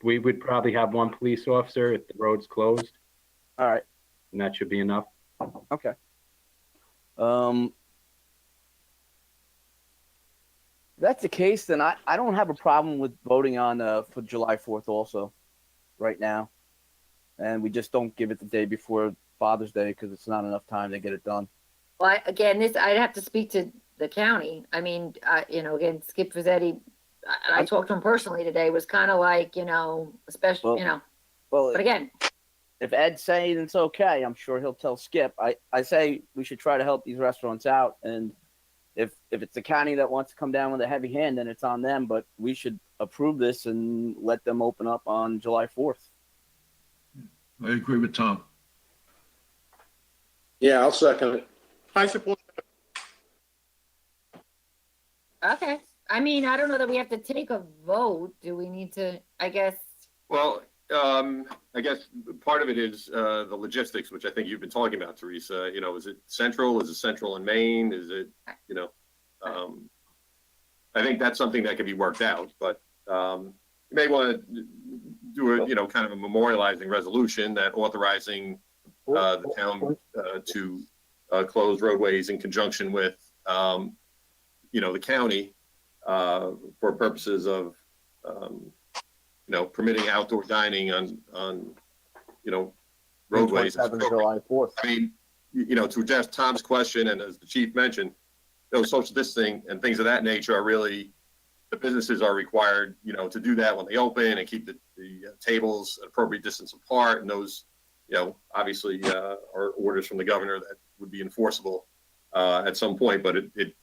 We would probably have one police officer if the road's closed, All right. and that should be enough. Okay. If that's the case, then I don't have a problem with voting on for July 4th also, right now, and we just don't give it the day before Father's Day because it's not enough time to get it done. Well, again, I'd have to speak to the county. I mean, again, Skip Fazzetti, I talked to him personally today, was kind of like, especially, Well, but again, if Ed's saying it's okay, I'm sure he'll tell Skip. I say we should try to help these restaurants out, and if it's the county that wants to come down with a heavy hand, then it's on them. But we should approve this and let them open up on July 4th. I agree with Tom. Yeah, I'll second it. I support. okay. I mean, I don't know that we have to take a vote. Do we need to, I guess? Well, I guess part of it is the logistics, which I think you've been talking about, Teresa. Is it central? Is it central in Maine? Is it, I think that's something that can be worked out, but you may want to do a, kind of a memorializing resolution that authorizing the town to closed roadways in conjunction with, the county, for purposes of, permitting outdoor dining on roadways. 27th, July 4th. I mean, to address Tom's question, and as the chief mentioned, social distancing and things of that nature are really, the businesses are required, to do that when they open and keep the tables at appropriate distance apart. And those, obviously, are orders from the governor that would be enforceable at some point. But it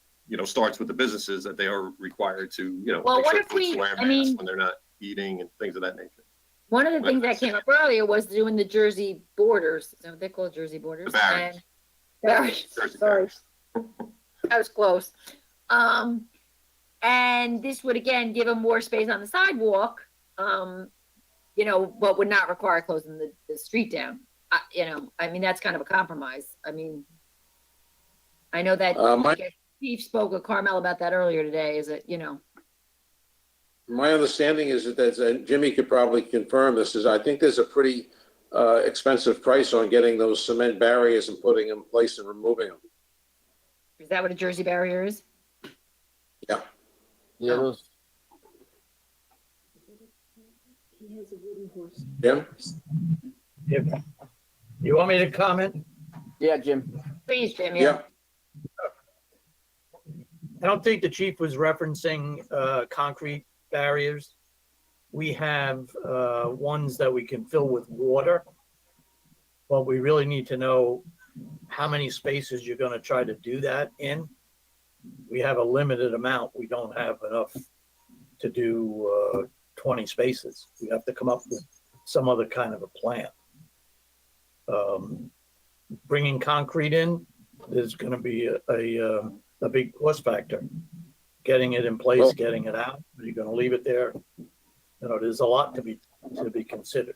starts with the businesses that they are required to, Well, make what sure if we- folks wear I mean- masks when they're not eating and things of that nature. One of the things that came up earlier was doing the Jersey borders. Is that what they call it, Jersey borders? The barriers. And- barriers, Jersey sorry. barriers. That was close. And this would again give them more space on the sidewalk, but would not require closing the street down. That's kind of a compromise. I know that Chief spoke with Carmel about that earlier today, is that, My understanding is that, and Jimmy could probably confirm this, is I think there's a pretty expensive price on getting those cement barriers and putting them in place and removing them. is that what a Jersey barrier is? Yeah. Yeah, those, Jim? You want me to comment? yeah, Jim. Please, Jim, Yeah. I don't think the chief was referencing concrete barriers. We have ones that we can fill with water, but we really need to know how many spaces you're going to try to do that in. We have a limited amount. We don't have enough to do 20 spaces. We have to come up with some other kind of a plan. Bringing concrete in is going to be a big cost factor. Getting it in place, getting it out. Are you going to leave it there? There's a lot to be considered.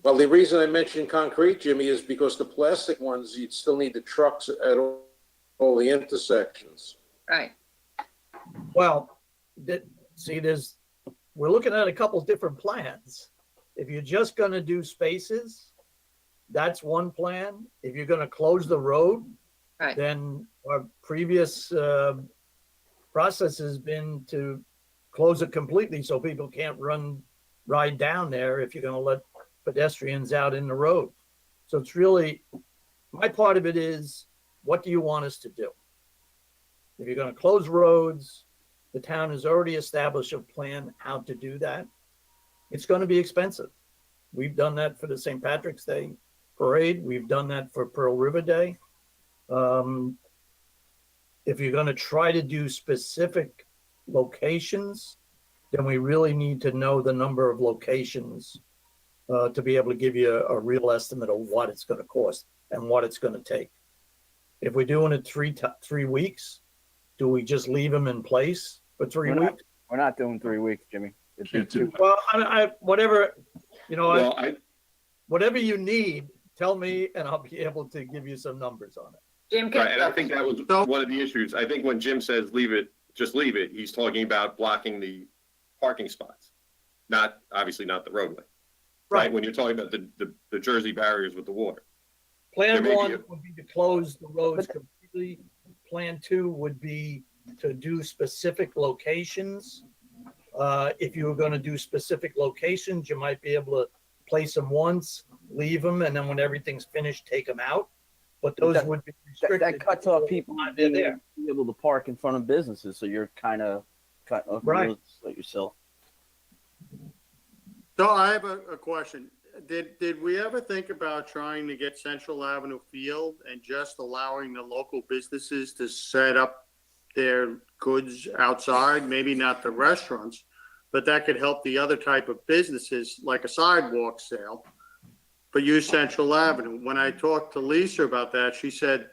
Well, the reason I mentioned concrete, Jimmy, is because the plastic ones, you'd still need the trucks at all the intersections. Right. Well, we're looking at a couple different plans. If you're just going to do spaces, that's one plan. If you're going to close the road, Right. then our previous process has been to close it completely so people can't ride down there if you're going to let pedestrians out in the road. So it's really, my part of it is, what do you want us to do? If you're going to close roads, the town has already established a plan how to do that. It's going to be expensive. We've done that for the St. Patrick's Day parade. We've done that for Pearl River Day. If you're going to try to do specific locations, then we really need to know the number of locations to be able to give you a real estimate of what it's going to cost and what it's going to take. If we're doing it 3 weeks, do we just leave them in place for 3 weeks? We're not doing 3 weeks, Jimmy. Well, whatever, Well, whatever you need, tell me, and I'll be able to give you some numbers on it. Jim, right, and I think that was one of the issues. I think when Jim says leave it, just leave it, he's talking about blocking the parking spots, obviously not the roadway. Right? When you're talking about the Jersey barriers with the water. Plan one would be to close the roads completely. Plan two would be to do specific locations. If you were going to do specific locations, you might be able to place them once, leave them, and then when everything's finished, take them out. But those would be restricted. That cuts off people being there. able to park in front of businesses, so you're kind of cut off yourself. So I have a question. Did we ever think about trying to get Central Avenue Field and just allowing the local businesses to set up their goods outside? Maybe not the restaurants, but that could help the other type of businesses like a sidewalk sale, but use Central Avenue. When I talked to Lisa about that, she said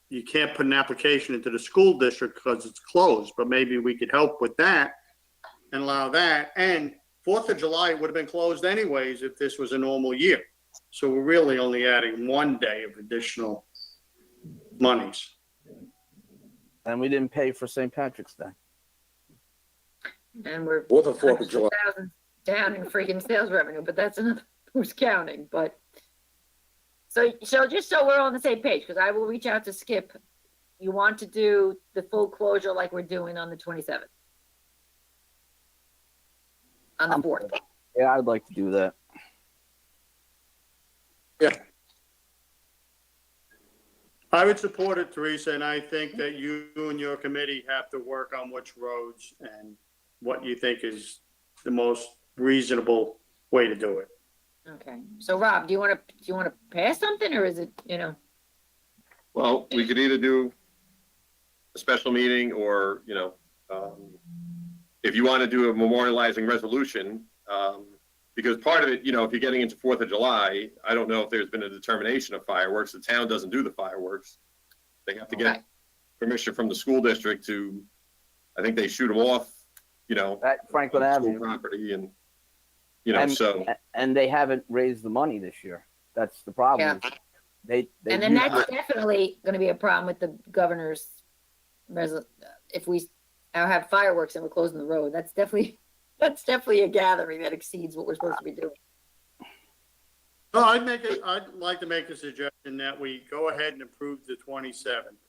you can't put an application into the school district because it's closed, but maybe we could help with that and allow that. And 4th of July would have been closed anyways if this was a normal year. So we're really only adding 1 day of additional monies. And we didn't pay for St. Patrick's Day. And we're Or the 4th of July. 100,000 down in freaking sales revenue, but that's another who's counting. But So just so we're on the same page, because I will reach out to Skip. You want to do the full closure like we're doing on the 27th? On the 4th? Yeah, I'd like to do that. I would support it, Teresa, and I think that you and your committee have to work on which roads and what you think is the most reasonable way to do it. Okay, so Rob, do you want to pass something, or is it, Well, we could either do a special meeting or, if you want to do a memorializing resolution, because part of it, if you're getting into 4th of July, I don't know if there's been a determination of fireworks. The town doesn't do the fireworks. They have to get permission from the school district to, I think they shoot them off, At Franklin on school Avenue. property and, And they haven't raised the money this year. That's the problem. Yeah. They and then that's definitely going to be a problem with the governor's if we have fireworks and we're closing the road. That's definitely a gathering that exceeds what we're supposed to be doing. Well, I'd like to make a suggestion that we go ahead and approve the 27th.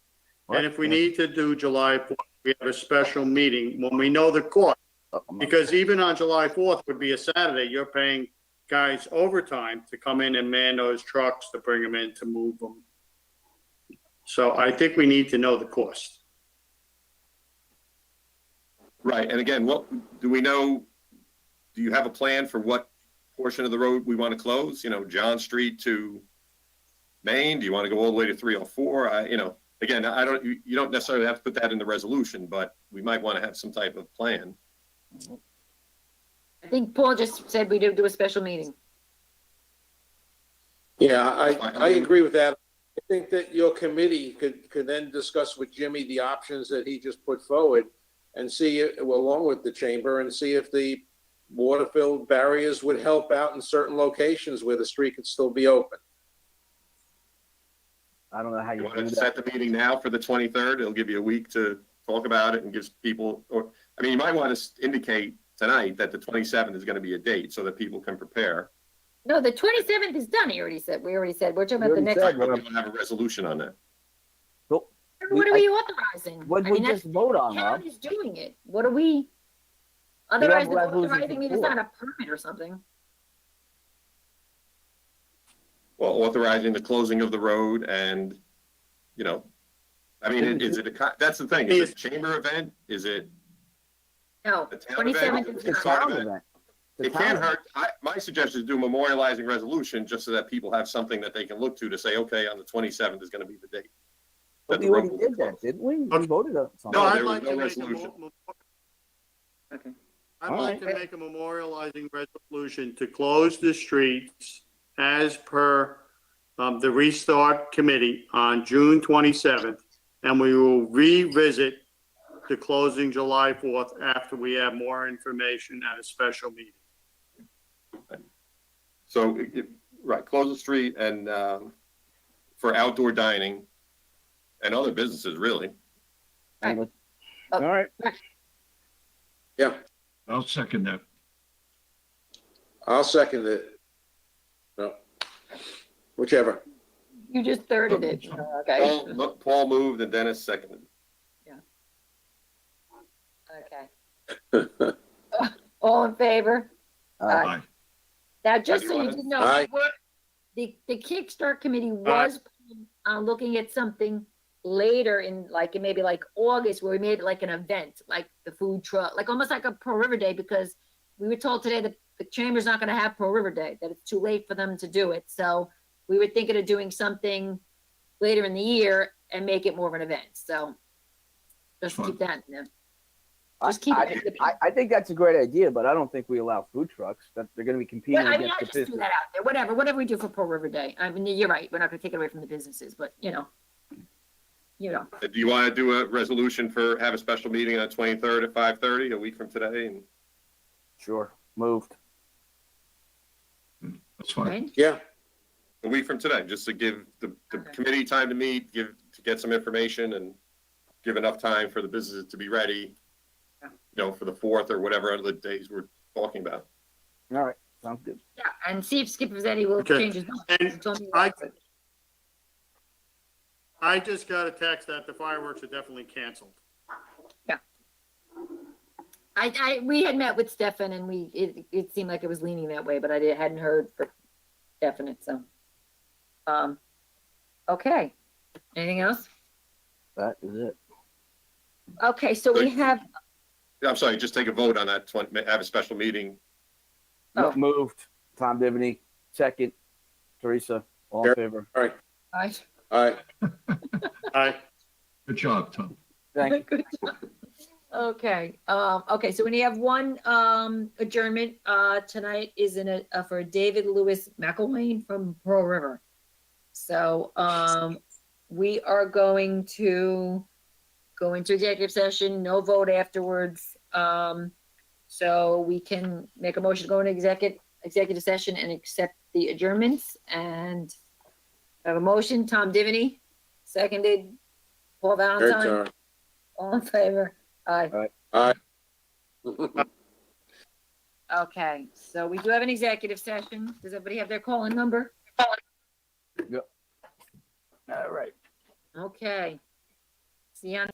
And if we need to do July 4th, we have a special meeting when we know the cost. Because even on July 4th would be a Saturday, you're paying guys overtime to come in and man those trucks, to bring them in, to move them. So I think we need to know the cost. right. And again, what do we know? Do you have a plan for what portion of the road we want to close? John Street to Main? Do you want to go all the way to 304? Again, you don't necessarily have to put that in the resolution, but we might want to have some type of plan. I think Paul just said we do a special meeting. Yeah, I agree with that. I think that your committee could then discuss with Jimmy the options that he just put forward and see, along with the chamber, and see if the water-filled barriers would help out in certain locations where the street could still be open. I don't know how You you want do to that. set the meeting now for the 23rd? It'll give you a week to talk about it and gives people, you might want to indicate tonight that the 27th is going to be a date so that people can prepare. No, the 27th is done. We already said we're talking about the already next. said, one. But we don't have a resolution on that. What are we authorizing? What we just vote on, the Rob? town is doing it. What are we? Otherwise, they're resolutions authorizing me to before. sign a permit or something. Well, authorizing the closing of the road and, is it that's the thing. Is it a chamber event? Is it No, a town 27th event? is It's a not. town event. It can't hurt. My suggestion is do a memorializing resolution just so that people have something that they can look to say, okay, on the 27th is going to be the date. But we already did that, didn't we? We voted on something. No, I'd there was like no to make resolution. Okay. I'd All like right. to make a memorializing resolution to close the streets as per the Restart Committee on June 27th, and we will revisit the closing July 4th after we have more information at a special meeting. So, right, close the street and for outdoor dining and other businesses, really. Right. All right. Yeah, I'll second that. I'll second it. No, whichever. You just thirded it. Okay. Paul moved and Dennis seconded. Okay. All in favor? Aye. Now, just so you Anyone? didn't know, Aye. the Kickstart Committee was looking at something later in maybe August, where we made like an event, like the food truck, like almost like a Pearl River Day, because we were told today that the chamber's not going to have Pearl River Day, that it's too late for them to do it. So we were thinking of doing something later in the year and make it more of an event. So just keep that in there. Just keep it. I think that's a great idea, but I don't think we allow food trucks. That they're going to be competing Well, I against the just threw business. that out there. Whatever we do for Pearl River Day. You're right. We're not going to take it away from the businesses, but Do you want to do a resolution have a special meeting on the 23rd at 5:30, a week from today? And Sure, moved. That's fine. right? Yeah, a week from today, just to give the committee time to meet, to get some information and give enough time for the businesses to be ready, for the 4th or whatever other days we're talking about. All right, sounds good. Yeah, and see if Skip has any little Okay. changes. And Tell me I, about it. I just got a text that the fireworks are definitely canceled. We had met with Stefan and it seemed like it was leaning that way, but hadn't heard for definite, so. Okay. Anything else? That is it. Okay, so we have, I'm sorry, just take a vote on that, have a special meeting. Oh. Moved. Tom Divney, second. Teresa, all in favor. All right, I, all right. Aye. Good job, Tom. Thank you. good job. Okay, okay, so we have one, adjournment, tonight is for David Lewis McElwain from Pearl River. So, we are going to go into executive session, no vote afterwards. So we can make a motion to go into executive session and accept the adjournments, and I have a motion, Tom Divney, seconded, Paul Your Valentine, turn. all in favor? Aye. All right. Okay, so we do have an executive session. Does everybody have their call-in number? Yep. All right. Okay. See you on